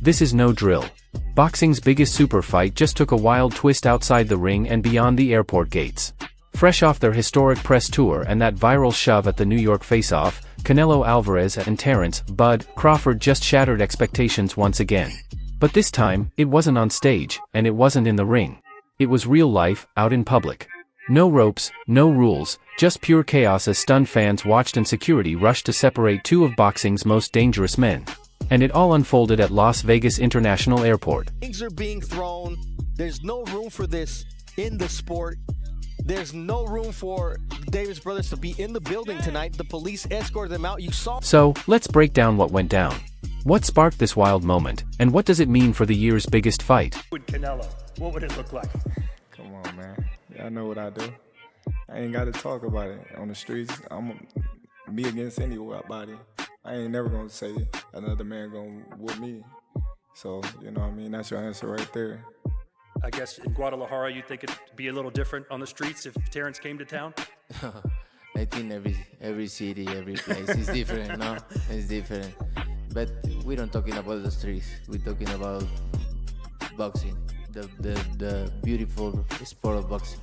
This is no drill. Boxing's biggest super fight just took a wild twist outside the ring and beyond the airport gates. Fresh off their historic press tour and that viral shove at the New York face-off, Canelo Alvarez and Terence "Bud" Crawford just shattered expectations once again. But this time, it wasn't on stage, and it wasn't in the ring. It was real life, out in public. No ropes, no rules, just pure chaos as stunned fans watched and security rushed to separate two of boxing's most dangerous men. And it all unfolded at Las Vegas International Airport. Things are being thrown. There's no room for this in the sport. There's no room for Davis brothers to be in the building tonight. The police escorted them out. You saw. So, let's break down what went down. What sparked this wild moment, and what does it mean for the year's biggest fight? With Canelo, what would it look like? Come on, man. Y'all know what I do. I ain't got to talk about it. On the streets, I'm me against anybody. I ain't never gonna say another man gonna whoop me. So, you know what I mean? That's your answer right there. I guess in Guadalajara, you think it'd be a little different on the streets if Terence came to town? I think every city, every place is different, no? It's different. But we don't talking about the streets. We're talking about boxing, the beautiful sport of boxing.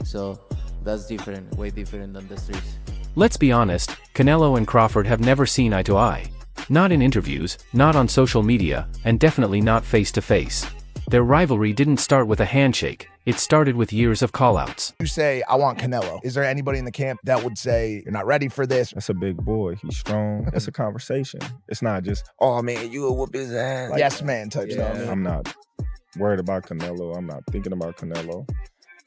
So that's different, way different than the streets. Let's be honest, Canelo and Crawford have never seen eye to eye. Not in interviews, not on social media, and definitely not face to face. Their rivalry didn't start with a handshake, it started with years of callouts. You say, I want Canelo. Is there anybody in the camp that would say, you're not ready for this? That's a big boy, he's strong. It's a conversation. It's not just, oh man, you will whoop his ass. Like, yes man type stuff. I'm not worried about Canelo, I'm not thinking about Canelo.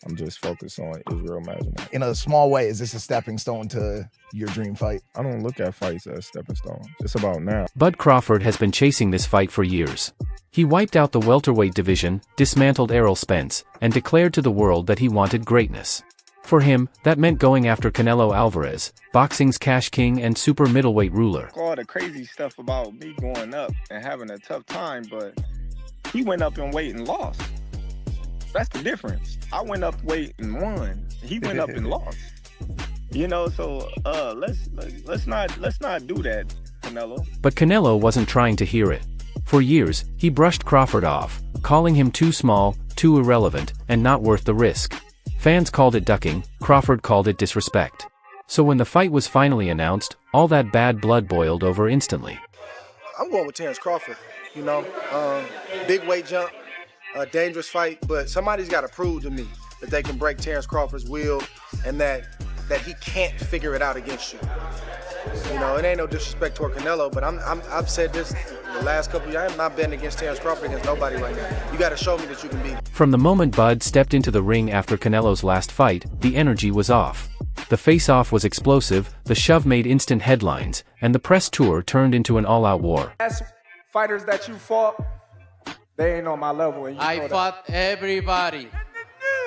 I'm just focused on Israel Majumdar. In a small way, is this a stepping stone to your dream fight? I don't look at fights as stepping stones. It's about now. Bud Crawford has been chasing this fight for years. He wiped out the welterweight division, dismantled Errol Spence, and declared to the world that he wanted greatness. For him, that meant going after Canelo Alvarez, boxing's cash king and super middleweight ruler. All the crazy stuff about me going up and having a tough time, but he went up in weight and lost. That's the difference. I went up weight and won. He went up and lost. You know, so let's not do that, Canelo. But Canelo wasn't trying to hear it. For years, he brushed Crawford off, calling him too small, too irrelevant, and not worth the risk. Fans called it ducking, Crawford called it disrespect. So when the fight was finally announced, all that bad blood boiled over instantly. I'm going with Terence Crawford, you know. Big weight jump. A dangerous fight, but somebody's got to prove to me that they can break Terence Crawford's will and that he can't figure it out against you. You know, it ain't no disrespect toward Canelo, but I've said this the last couple of years. I'm not betting against Terence Crawford against nobody right now. You got to show me that you can beat him. From the moment Bud stepped into the ring after Canelo's last fight, the energy was off. The face-off was explosive, the shove made instant headlines, and the press tour turned into an all-out war. Last fighters that you fought, they ain't on my level. And I fought everybody.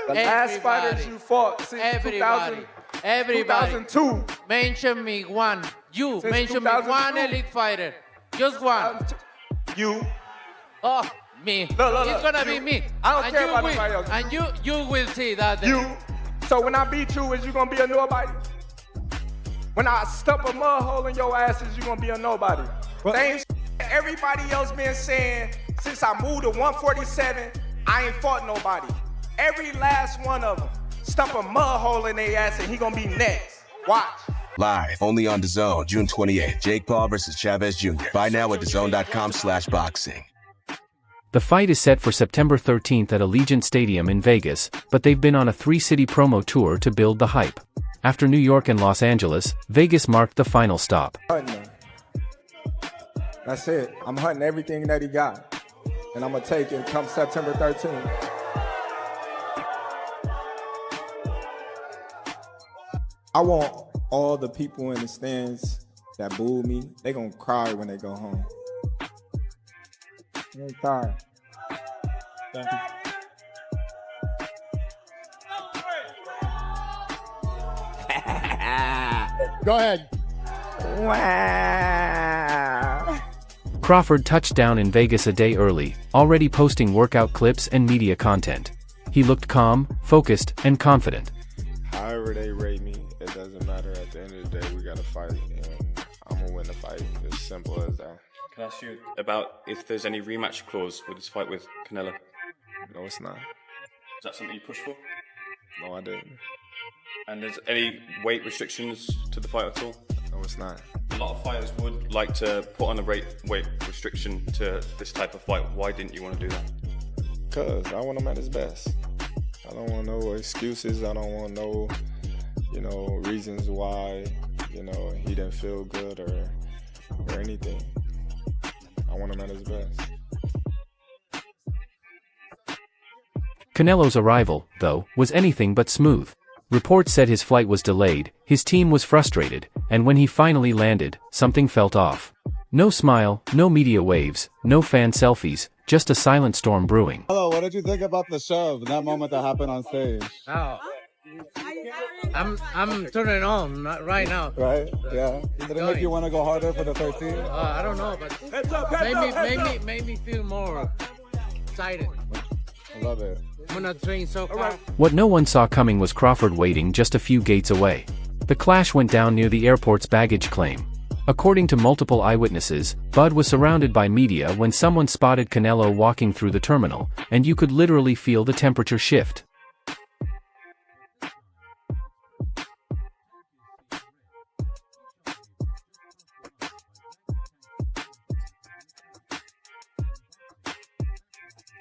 The last fighters you fought since Everybody. 2002. Mention me one. You Since mention me 2002. one elite fighter. Just one. You. Oh, me. Look, It's gonna you. be me. I don't And care you about will. nobody else. And you will see that. You. So when I beat you, is you gonna be a nobody? When I stump a mud hole in your ass, is you gonna be a nobody? Same everybody else been saying since I moved to 147, I ain't fought nobody. Every last one of them stump a mud hole in their ass and he gonna be next. Watch. Live, only on DAZN, June 28th. Jake Paul versus Chavez Jr. Buy now at DAZN.com/boxing. The fight is set for September 13th at Allegiant Stadium in Vegas, but they've been on a 3-city promo tour to build the hype. After New York and Los Angeles, Vegas marked the final stop. Hunting him. That's it. I'm hunting everything that he got. And I'm gonna take it come September 13th. I want all the people in the stands that booed me, they gonna cry when they go home. Anytime. Thank you. Go ahead. Wow. Crawford touched down in Vegas a day early, already posting workout clips and media content. He looked calm, focused, and confident. However they rate me, it doesn't matter. At the end of the day, we gotta fight, and I'm gonna win the fight. As simple as that. Can I ask you about if there's any rematch clause with this fight with Canelo? No, it's not. Is that something you push for? No, I didn't. And there's any weight restrictions to the fight at all? No, it's not. A lot of fighters would like to put on a weight restriction to this type of fight. Why didn't you want to do that? Cause I want him at his best. I don't want no excuses. I don't want no, reasons why, he didn't feel good or anything. I want him at his best. Canelo's arrival, though, was anything but smooth. Reports said his flight was delayed, his team was frustrated, and when he finally landed, something felt off. No smile, no media waves, no fan selfies, just a silent storm brewing. Hello, what did you think about the shove, that moment that happened on stage? Oh. I'm turning on right now. Right? Yeah. Did it make you want to go harder for the 13? I don't know, but made me feel more excited. I love it. I'm gonna train so hard. What no one saw coming was Crawford waiting just a few gates away. The clash went down near the airport's baggage claim. According to multiple eyewitnesses, Bud was surrounded by media when someone spotted Canelo walking through the terminal, and you could literally feel the temperature shift.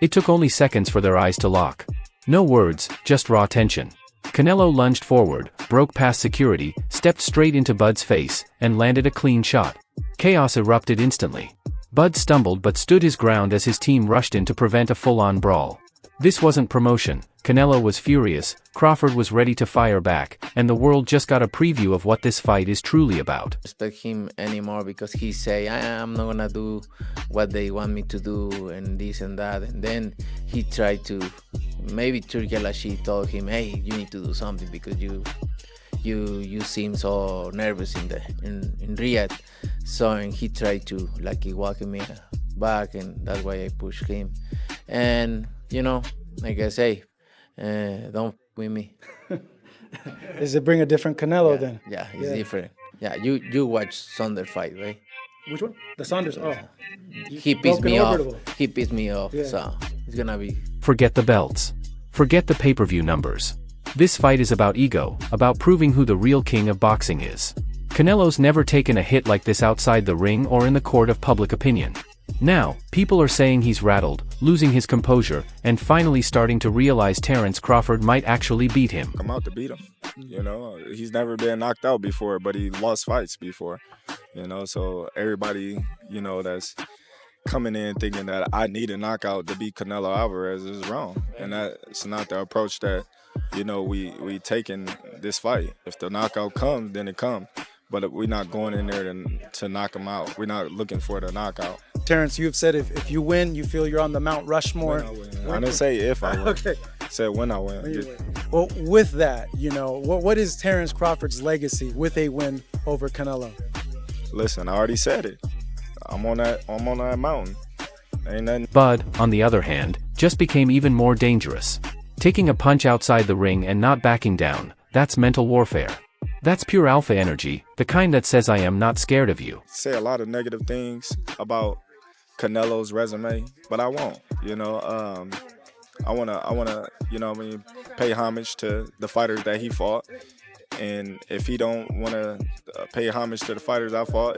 It took only seconds for their eyes to lock. No words, just raw tension. Canelo lunged forward, broke past security, stepped straight into Bud's face, and landed a clean shot. Chaos erupted instantly. Bud stumbled but stood his ground as his team rushed in to prevent a full-on brawl. This wasn't promotion. Canelo was furious, Crawford was ready to fire back, and the world just got a preview of what this fight is truly about. Respect him anymore because he say I'm not gonna do what they want me to do and this and that, and then he tried to, maybe Turki Al-Rashid told him, hey, you need to do something because you seem so nervous in Riyadh. So and he tried to walk me back, and that's why I pushed him. And like I say, don't with me. Does it bring a different Canelo then? Yeah, it's different. Yeah, you watch Saunders fight, right? Which one? The Saunders. Oh, he pissed me off. He pissed me off. Yeah. So it's gonna be. Forget the belts. Forget the pay-per-view numbers. This fight is about ego, about proving who the real king of boxing is. Canelo's never taken a hit like this outside the ring or in the court of public opinion. Now, people are saying he's rattled, losing his composure, and finally starting to realize Terence Crawford might actually beat him. Come out to beat him. You know, he's never been knocked out before, but he lost fights before. You know, so everybody, you know, that's coming in thinking that I need a knockout to beat Canelo Alvarez is wrong. And that's not the approach that, you know, we take in this fight. If the knockout comes, then it comes. But we're not going in there to knock him out. We're not looking for the knockout. Terence, you've said if you win, you feel you're on the Mount Rushmore. When I win. I didn't say if I win. Okay. I said when I win. When you win. Well, with that, you know, what is Terence Crawford's legacy with a win over Canelo? Listen, I already said it. I'm on that mountain. Ain't nothing. Bud, on the other hand, just became even more dangerous. Taking a punch outside the ring and not backing down, that's mental warfare. That's pure alpha energy, the kind that says I am not scared of you. Say a lot of negative things about Canelo's resume, but I won't. You know, I wanna, you know what I mean, pay homage to the fighters that he fought. And if he don't wanna pay homage to the fighters I fought,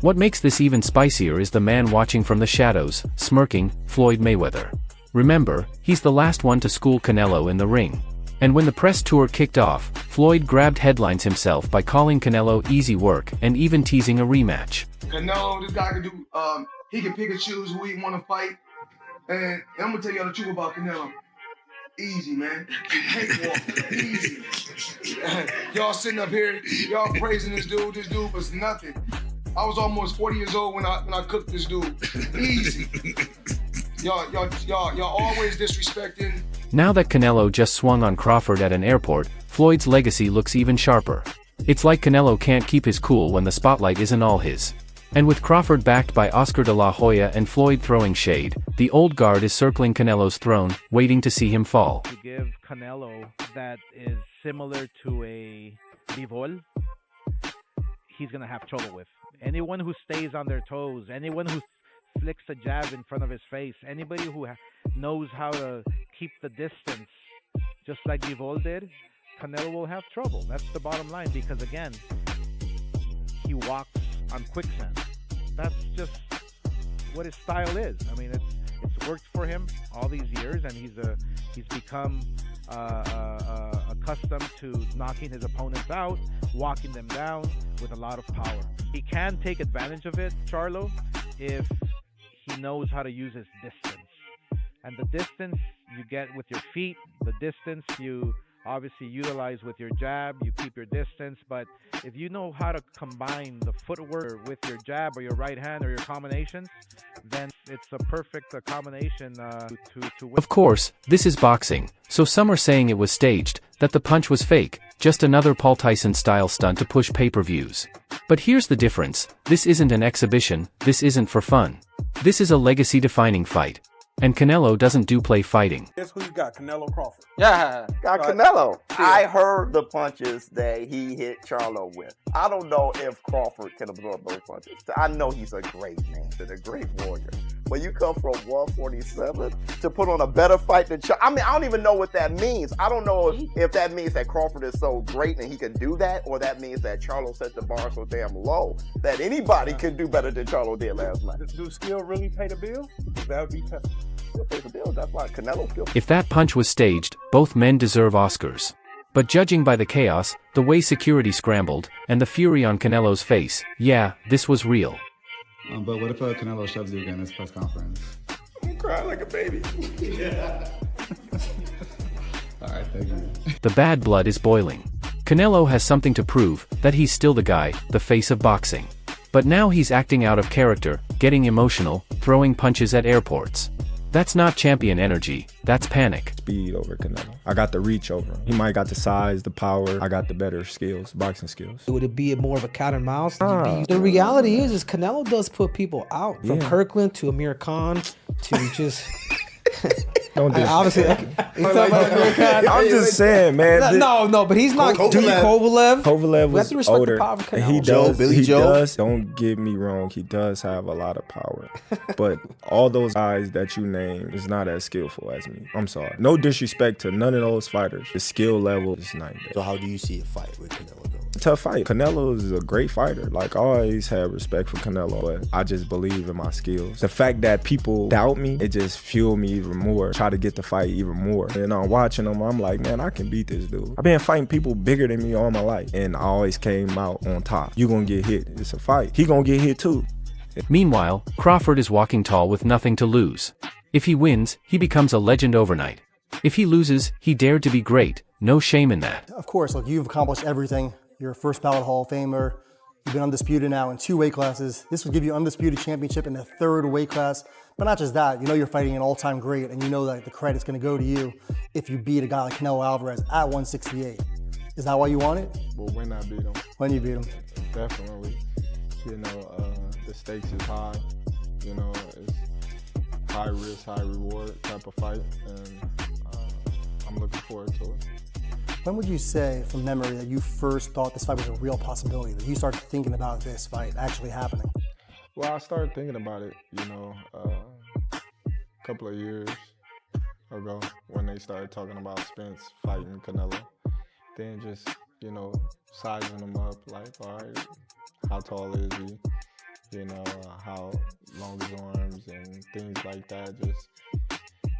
What makes this even spicier is the man watching from the shadows, smirking, Floyd Mayweather. Remember, he's the last one to school Canelo in the ring. And when the press tour kicked off, Floyd grabbed headlines himself by calling Canelo easy work and even teasing a rematch. Canelo, this guy can do, he can pick and choose who he want to fight. And I'm going to tell y'all the truth about Canelo. Easy, man. Cakewalk. Easy. Y'all sitting up here, y'all praising this dude. This dude was nothing. I was almost 40 years old when I cooked this dude. Easy. Y'all always disrespecting. Now that Canelo just swung on Crawford at an airport, Floyd's legacy looks even sharper. It's like Canelo can't keep his cool when the spotlight isn't all his. And with Crawford backed by Oscar de la Hoya and Floyd throwing shade, the old guard is circling Canelo's throne, waiting to see him fall. To give Canelo that is similar to a Bivol, he's going to have trouble with. Anyone who stays on their toes, anyone who flicks a jab in front of his face, anybody who knows how to keep the distance, just like Bivol did, Canelo will have trouble. That's the bottom line, because again, he walks on quicksand. That's just what his style is. I mean, it's worked for him all these years, and he's become accustomed to knocking his opponents out, walking them down with a lot of power. He can take advantage of it, Charlo, if he knows how to use his distance. And the distance you get with your feet, the distance you obviously utilize with your jab, you keep your distance. But if you know how to combine the footwork with your jab or your right hand or your combinations, then it's a perfect combination to win. Of course, this is boxing, so some are saying it was staged, that the punch was fake, just another Paul Tyson-style stunt to push pay-per-views. But here's the difference: this isn't an exhibition, this isn't for fun. This is a legacy-defining fight. And Canelo doesn't do play fighting. Guess who you got? Canelo Crawford. Yeah, got Canelo. I heard the punches that he hit Charlo with. I don't know if Crawford can absorb those punches. I know he's a great man, a great warrior. But you come from 147 to put on a better fight than Charlo. I mean, I don't even know what that means. I don't know if that means that Crawford is so great and he can do that, or that means that Charlo set the bar so damn low that anybody can do better than Charlo did last night. Do skill really pay the bill? That would be tough. That's why Canelo feels. If that punch was staged, both men deserve Oscars. But judging by the chaos, the way security scrambled, and the fury on Canelo's face, yeah, this was real. But what if Canelo shoves you again in this press conference? I'm crying like a baby. All right, thank you. The bad blood is boiling. Canelo has something to prove, that he's still the guy, the face of boxing. But now he's acting out of character, getting emotional, throwing punches at airports. That's not champion energy, that's panic. Speed over Canelo. I got the reach over him. He might got the size, the power. I got the better skills, boxing skills. Would it be more of a cat and mouse? The reality is Canelo does put people out. From Kirkland to Amir Khan to just Don't do Obviously, I'm just saying, man. No, but he's not Kovalev. Kovalev We have was to respect older. the power of Canelo. And he Joe, Billy he Joe. does. Don't get me wrong. He does have a lot of power. But all those guys that you name is not as skillful as me. I'm sorry. No disrespect to none of those fighters. The skill level is not there. So how do you see a fight with Canelo though? Tough fight. Canelo is a great fighter. Like, I always had respect for Canelo, but I just believe in my skills. The fact that people doubt me, it just fueled me even more. Try to get the fight even more. And I'm watching him, I'm like, man, I can beat this dude. I've been fighting people bigger than me all my life, and I always came out on top. You gonna get hit. It's a fight. He gonna get hit too. Meanwhile, Crawford is walking tall with nothing to lose. If he wins, he becomes a legend overnight. If he loses, he dared to be great. No shame in that. Of course, look, you've accomplished everything. You're a first ballot Hall of Famer. You've been undisputed now in 2 weight classes. This will give you undisputed championship in the 3rd weight class. But not just that, you know you're fighting an all-time great, and you know that the credit's going to go to you if you beat a guy like Canelo Alvarez at 168. Is that why you want it? Well, when I beat him. When you beat him. Definitely. You know, the stakes is high. You know, it's high risk, high reward type of fight, and I'm looking forward to it. When would you say, from memory, that you first thought this fight was a real possibility, that you started thinking about this fight actually happening? Well, I started thinking about it, you know, a couple of years ago when they started talking about Spence fighting Canelo. Then just, you know, sizing him up, like, all right, how tall is he? You know, how long his arms and things like that. Just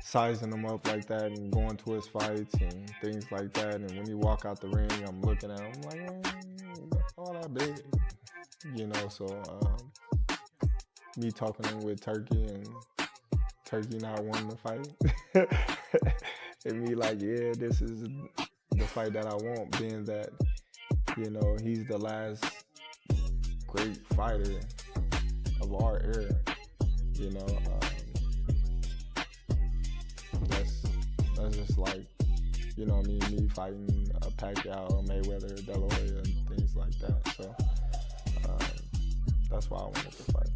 sizing him up like that and going to his fights and things like that. And when he walk out the ring, I'm looking at him like, all that big, you know. So me talking with Turkey and Turkey not wanting to fight, and me like, yeah, this is the fight that I want, being that, you know, he's the last great fighter of our era, you know. That's just like, you know what I mean, me fighting a Pacquiao, Mayweather, De La Hoya, and things like that. So that's why I wanted to fight.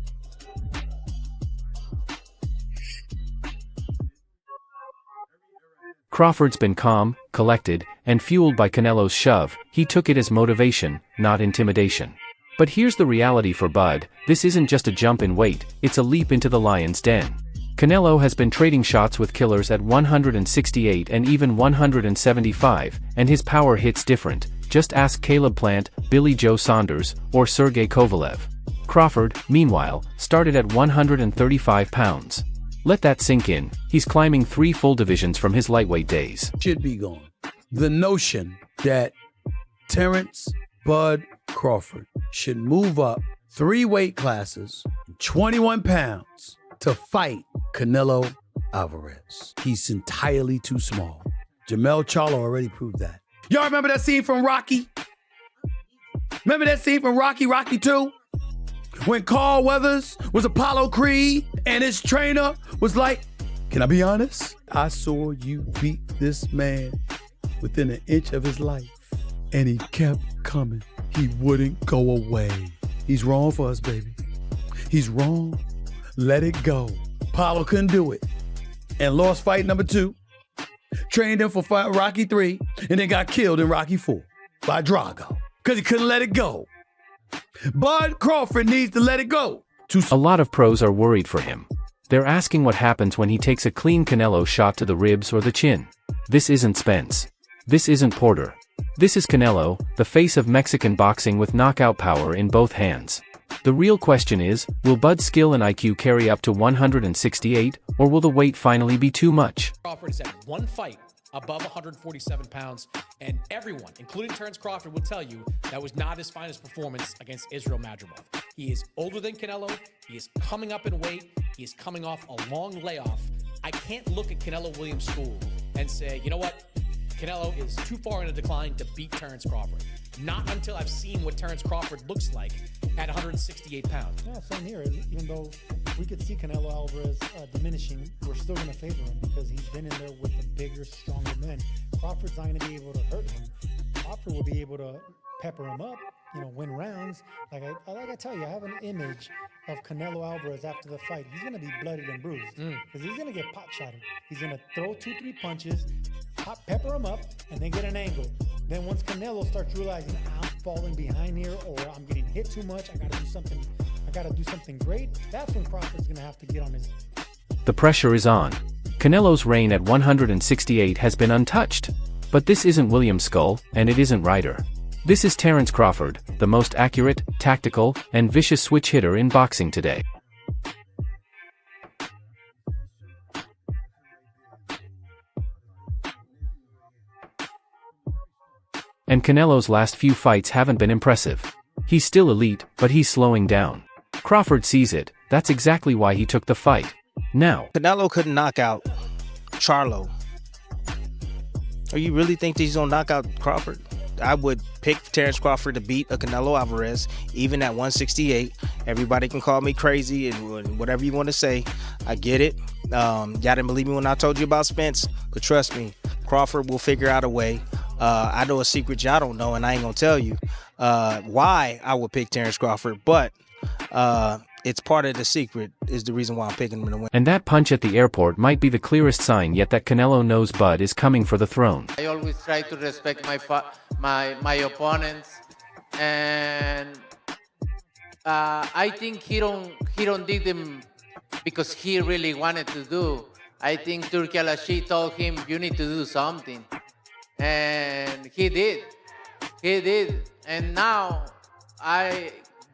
Crawford's been calm, collected, and fueled by Canelo's shove. He took it as motivation, not intimidation. But here's the reality for Bud. This isn't just a jump in weight, it's a leap into the lion's den. Canelo has been trading shots with killers at 168 and even 175, and his power hits different. Just ask Caleb Plant, Billy Joe Saunders, or Sergey Kovalev. Crawford, meanwhile, started at 135 pounds. Let that sink in. He's climbing 3 full divisions from his lightweight days. Should be gone. The notion that Terence Bud Crawford should move up 3 weight classes, 21 pounds, to fight Canelo Alvarez. He's entirely too small. Jermell Charlo already proved that. Y'all remember that scene from Rocky? Remember that scene from Rocky 2? When Carl Weathers was Apollo Creed and his trainer was like, can I be honest? I saw you beat this man within an inch of his life, and he kept coming. He wouldn't go away. He's wrong for us, baby. He's wrong. Let it go. Apollo couldn't do it and lost fight number 2. Trained him for fight Rocky 3 and then got killed in Rocky 4 by Drago because he couldn't let it go. Bud Crawford needs to let it go. A lot of pros are worried for him. They're asking what happens when he takes a clean Canelo shot to the ribs or the chin. This isn't Spence. This isn't Porter. This is Canelo, the face of Mexican boxing with knockout power in both hands. The real question is, will Bud's skill and IQ carry up to 168, or will the weight finally be too much? Crawford is at 1 fight above 147 pounds, and everyone, including Terence Crawford, will tell you that was not his finest performance against Israel Madrimov. He is older than Canelo, he is coming up in weight, he is coming off a long layoff. I can't look at Canelo Williams' school and say, you know what, Canelo is too far in a decline to beat Terence Crawford. Not until I've seen what Terence Crawford looks like at 168 pounds. Yeah, same here. Even though we could see Canelo Alvarez diminishing, we're still going to favor him because he's been in there with the bigger, stronger men. Crawford's not going to be able to hurt him. Crawford will be able to pepper him up, win rounds. Like I tell you, I have an image of Canelo Alvarez after the fight. He's gonna be bloodied and bruised because he's gonna get pot shotted. He's gonna throw 2-3 punches, pepper him up, and then get an angle. Then once Canelo starts realizing I'm falling behind here or I'm getting hit too much, I gotta do something great. That's when Crawford's gonna have to get on his. The pressure is on. Canelo's reign at 168 has been untouched. But this isn't William Skull, and it isn't Ryder. This is Terence Crawford, the most accurate, tactical, and vicious switch hitter in boxing today. And Canelo's last few fights haven't been impressive. He's still elite, but he's slowing down. Crawford sees it. That's exactly why he took the fight. Now, Canelo couldn't knock out Charlo. Or you really think that he's gonna knock out Crawford? I would pick Terence Crawford to beat a Canelo Alvarez, even at 168. Everybody can call me crazy and whatever you want to say. I get it. Y'all didn't believe me when I told you about Spence, but trust me, Crawford will figure out a way. I know a secret y'all don't know, and I ain't gonna tell you why I would pick Terence Crawford, but it's part of the secret is the reason why I'm picking him to win. And that punch at the airport might be the clearest sign yet that Canelo knows Bud is coming for the throne. I always try to respect my opponents, and I think he don't did them because he really wanted to do. I think Turki Al-Ashi told him you need to do something, and he did, and now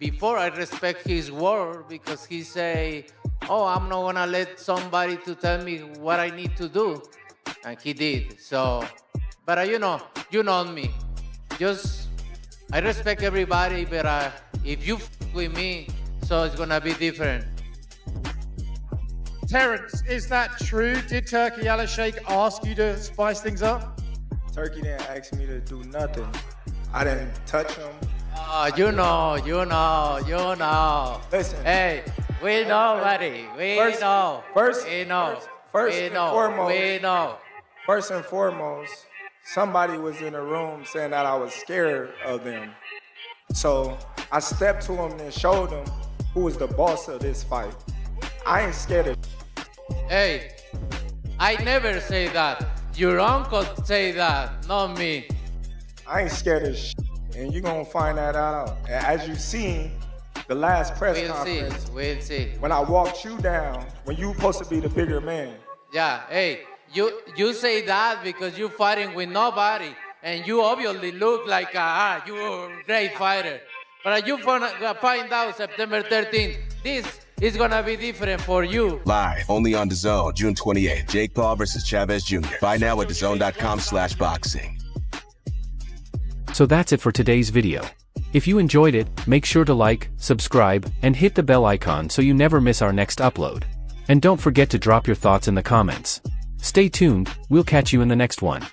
Before I respect his word because he say, oh, I'm not gonna let somebody to tell me what I need to do. And he did, so, but you know me. I respect everybody, but if you with me, so it's gonna be different. Terence, is that true? Did Turki Al-Sheikh ask you to spice things up? Turkey didn't ask me to do nothing. I didn't touch him. You know. Listen. Hey, we know, buddy. We know. First and foremost, somebody was in the room saying that I was scared of them. So I stepped to him and showed him who was the boss of this fight. I ain't scared of. Hey, I never say that. Your uncle say that, not me. I ain't scared of shit. And you're going to find that out. And as you seen, the last press conference, we'll see. When I walked you down, when you were supposed to be the bigger man. Yeah, hey, you say that because you're fighting with nobody, and you obviously look like you're a great fighter. But you find out September 13th, this is going to be different for you. Live, only on DAZN, June 28th. Jake Paul versus Chavez Jr. Buy now at DAZN.com/boxing. So that's it for today's video. If you enjoyed it, make sure to like, subscribe, and hit the bell icon so you never miss our next upload. And don't forget to drop your thoughts in the comments. Stay tuned, we'll catch you in the next one.